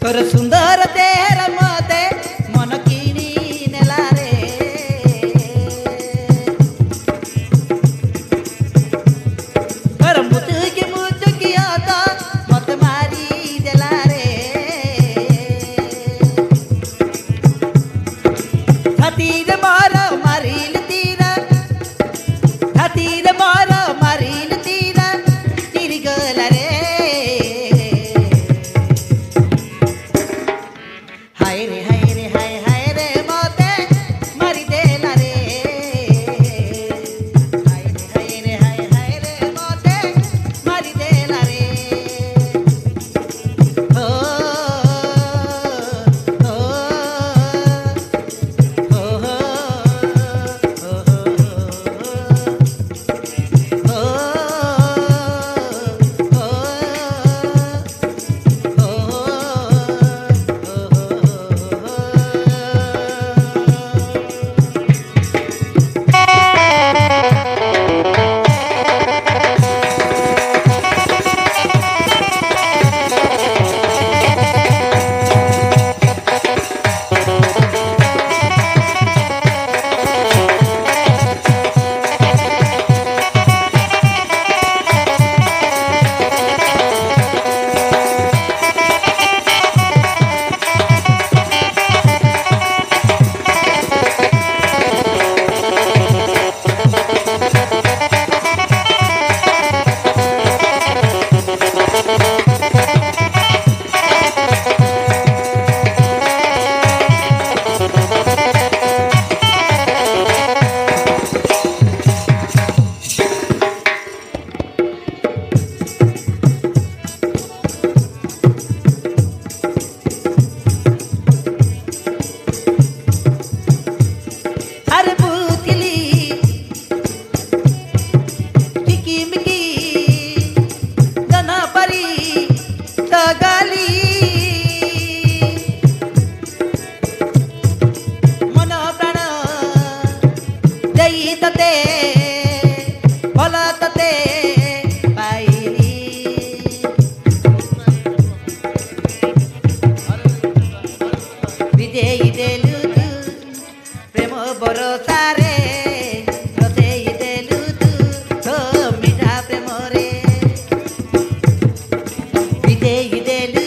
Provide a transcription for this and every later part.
तोर सुंदर देहर मते मन किनी नेला रे तोर मुचुकी आता मत मारी देला रे छातीर मार मारिल तीरा छातीर मार मारिल तीरा चिरी गला रे हाय रे हाय रे हाय हाय रे मते मारी देला रे हाय रे हाय रे मते मारी देला रे ओ ओ प्रेम बरसा रे रसेई देलु तू मिठा प्रेम रे विदेई देलु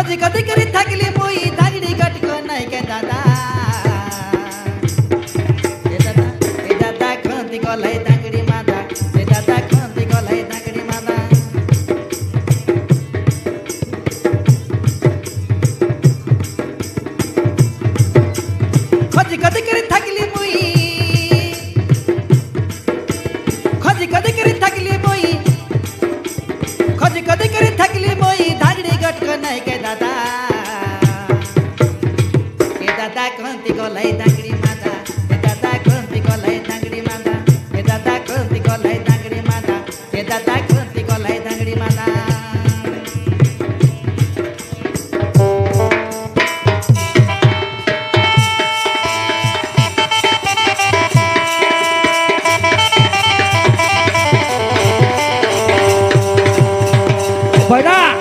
খজি খজি করে থাকলি মুই ধাগড়ি গটক নাই কে দাদা এ দাদা খন্তি গলাই ধাগড়ি মাদা এ দাদা খন্তি গলাই ধাগড়ি মাদা খজি খজি করে থাকলি মুই খজি খজি করে থাকলি মুই খজি খজি করে থাকলি মুই ধাগড়ি গটক নাই কে দাদা এ দাদা খন্তি গলাই ধাগড়ি মাদা এ দাদা খন্তি গলাই ধাগড়ি মাদা এ দাদা খন্তি গলাই ধাগড়ি মাদা এ দাদা খন্তি গলাই ধাগড়ি মাদা Buena.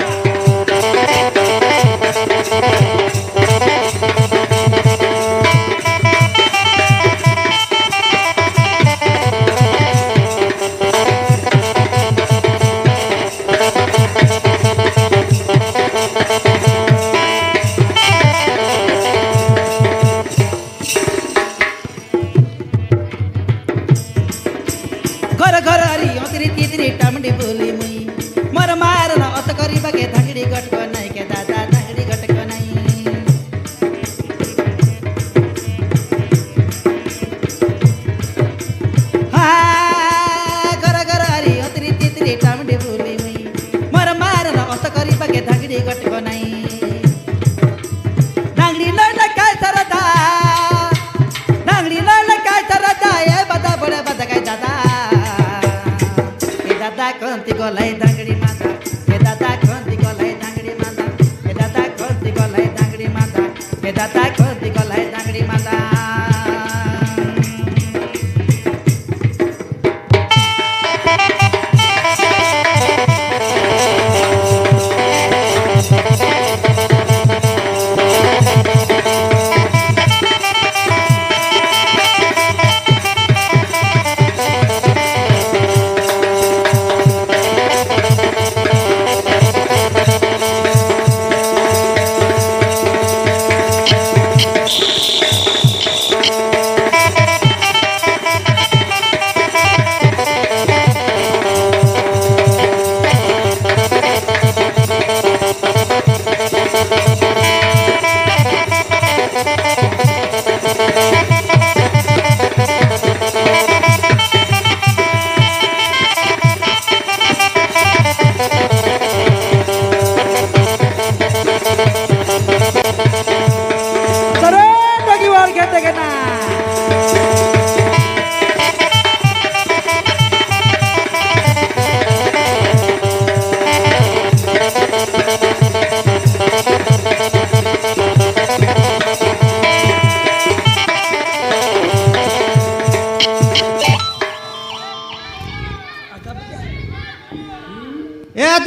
घर घर हरी अतरी तितरी टामडी बोली मुई मर मार न अत करी बगे धागड़ी गटक नाही के दादा धागड़ी गटक नाही हा घर घर हरी अतरी तितरी टामडी बोली मुई मर मार न अत करी बगे धागड़ी गटक नाही धागड़ी लड़ काय सरदा धागड़ी लड़ काय सरदा ए बदा बड़ा बदा काय दादा दादा खंती गलाई धागड़ी माता ए दादा खंती गलाई धागड़ी माता ए दादा खंती गलाई धागड़ी माता ए दादा खंती गलाई धागड़ी माता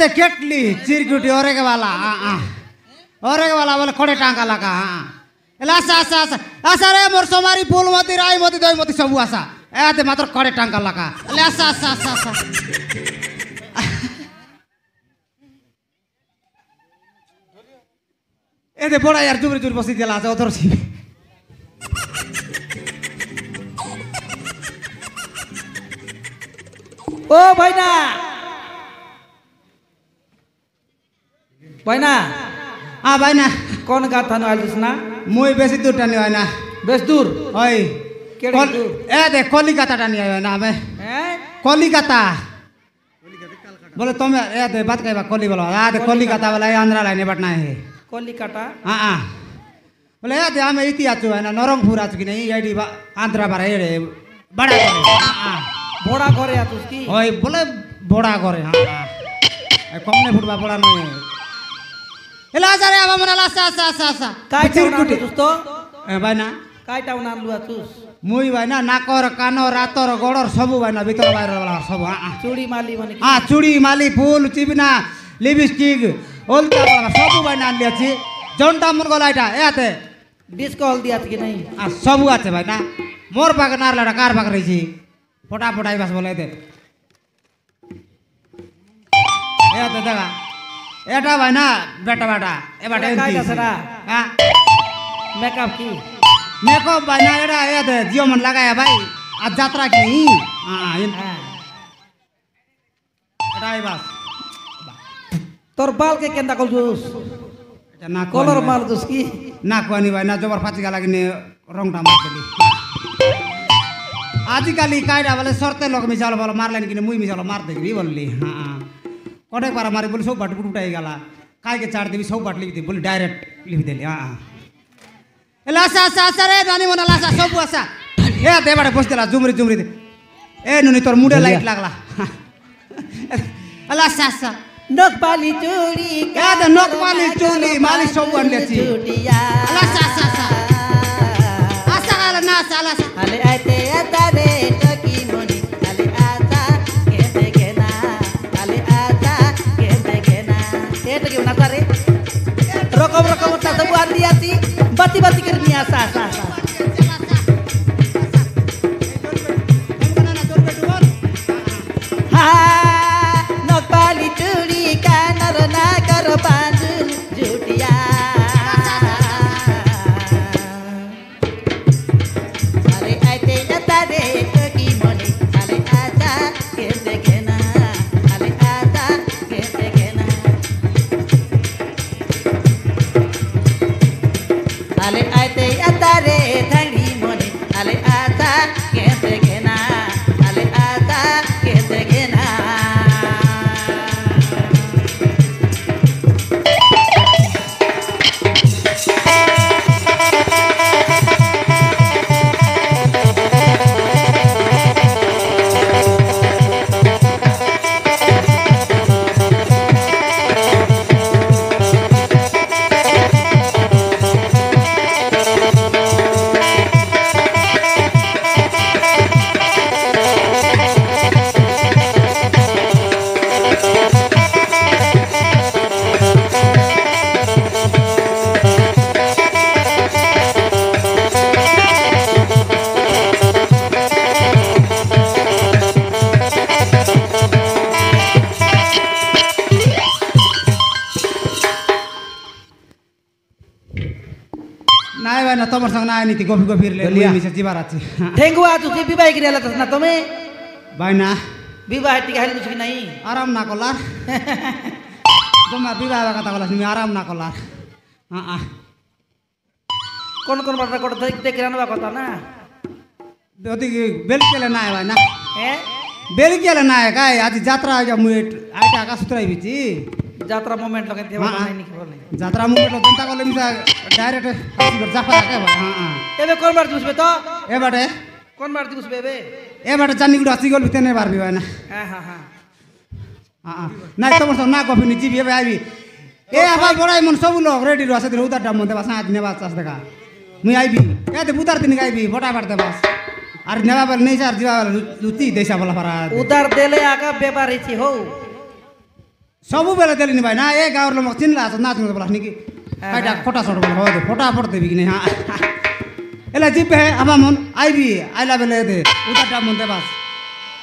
दे केटली चिरकुटी ओरेगे वाला बोले खड़े टांका लगा आशा आशा आशा आशा रे मोर सोमारी फूल मती राई मती दई मती सब आशा दे मात्र खड़े टांका लगा आशा आशा आशा आशा दे बड़ा यार जुबरी जुबरी बसी दिला आशा उधर सी ओ भाईना भाईना हाँ भाईना कौन गाथा नो आलिस ना मुई बेसी दूर टानी भाईना बेस दूर ओए केड़े दूर दे कलिकता टानी आयो ना हमें हैं कलिकता बोले तुम दे बात कहिबा कली बोलो दे कलिकता वाला आंध्रा लाइन पटना है कलिकता हाँ बोले दे हमें इति आचु है ना नरंगपुर आचु कि नहीं एडी आंध्रा बारे एडे बड़ा करे बड़ा करे आ तुसकी ओए बोले बड़ा करे हाँ कमने फुटबा बड़ा नहीं एला सारे अब मना सा सा सा सा काय चिरकुटी दोस्तो भाईना काय टाउन आनलु तुस मुई भाईना नाकर कानो रातर गोड़र सब भाईना भीतर बाहर वाला सब चूड़ी माली माने हाँ चूड़ी माली फूल चिबना लिपस्टिक ओल्टा वाला सब भाईना आनली अछि जोंटा मुर्गो लाइटा एते डिस्को हल्दी आछ कि नहीं सब आछे भाईना मोर पाक नारलाटा कार पाक रही छी फटाफट आई बस बोले एते देखा এটা ভাই না বেটা বেটা এবারে এটা কাজ আছে না? হ্যাঁ মেকআপ কি মেকআপ ভাই না এটা এতে জিও মন লাগায় ভাই আর যাত্রা কি হ্যাঁ হ্যাঁ এটাই বাস তোর বালকে কেন্দা কলছুস এটা না কলর মাল দুস কি না কোয়ানি ভাই না জবর ফাঁচি গা লাগিনে রংটা মার দিলি আজিকালি কায়দা বলে সরতে লোক মিশাল বলো মারলেন কিনে মুই মিশাল মার দেখবি বললি হ্যাঁ কটেক পারা মারি বলি সব বাট উঠাই গেলা কাইকে চার দিবি সব বাট লিখি বলি ডাইরেক্ট লিখি দিলি হ্যাঁ এলা আসা আসা আসা রে জানি মনে লাসা সব আসা এ দেবারে বসতে লা জুমরি জুমরি দে এ নুনি তোর মুডে লাইট লাগলা এলা আসা আসা নখ পালি চুড়ি এ দে নখ পালি চুলি মালি সব আনলেছি চুটিয়া এলা আসা আসা আসা আসা আলা না আসা আলা আলে আইতে আতারে টকি মনি আলে আতা কেতে কেনা আলে আতা কেতে কেনা এটা কি না করে রকম রকম তা সব আন দিয়াছি বাতি বাতি করে নিয়ে আসা আসা আসা হা নখ পালি চুড়ি কানর না কর পাঁজুল জুটিয়া আলে আইতে আতারে টকি মনি আলে আতা কেতে কেনা আলে আতা কেতে কেনা আলে আইতে আতারে ধাঙ্গি মনি আলে আতা কেতে কেনা আলে আতা কেতে কেনা নাই ভাই না তোমার সঙ্গে নাই নীতি গভীর গভীর বলিয়া। মিশে জীবার আছে ঠেঙ্গুয়া তুই বিবাহ করে এলাত না তুমি ভাই না বিবাহ টিকা হারি তুই নাই আরাম না কলার তোমার বিবাহ কথা বলাস তুমি আরাম না কলার হ্যাঁ কোন কোন বাটা করে দেখে আনবা কথা না ওদিকে বেল কেলে নাই ভাই না হ্যাঁ বেল কেলে নাই কাই আজ যাত্রা আগে মুই আইটা আকাশ সুতরাই বিছি যাত্রা মোমেন্ট লগে দেবা নাই নাকি বলে যাত্রা মুভি চিন্তা করলে মিশা ডাইরেক্ট জাফা রাখে ভাই হ্যাঁ এবে কোন বার দিবসবে তো এবারে কোন বার দিবসবে এবে এবারে জানি গুলো আসি গল ভিতরে পারবি ভাই না হ্যাঁ হ্যাঁ হ্যাঁ হ্যাঁ নাই তোমার সঙ্গে না কফি নিচি বিয়ে আইবি এ আবার বড়াই মন সব লোক রেডি আছে দিলে উদার দাম মধ্যে বাস আজ নেবা চাষ দেখা মুই আইবি এতে বুদার দিন গাইবি ফটা পারতে বাস আর নেবা বল নেই স্যার জিবা লুচি দেশা বলা পারা উদার দেলে আগা বেবার হইছি হো সবু বেলা দেলিনি ভাই না এ গাঁর লোক চিনলা আছে না চিনতে বলাস নাকি এটা ফটা শট বল হবে ফটা ফট দেবি কি হ্যাঁ এলা জিপে আমার মন আইবি আইলা বেলে দে উদার দাম মধ্যে বাস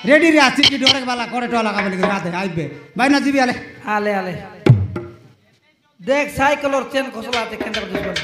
রেডি রে আছি কি ডরে বালা করে টলা কাবলি রাতে আইবে ভাই না জিবি আলে আলে আলে দেখ সাইকেলর চেন খসলা আছে কেন্দ্র দিস বলে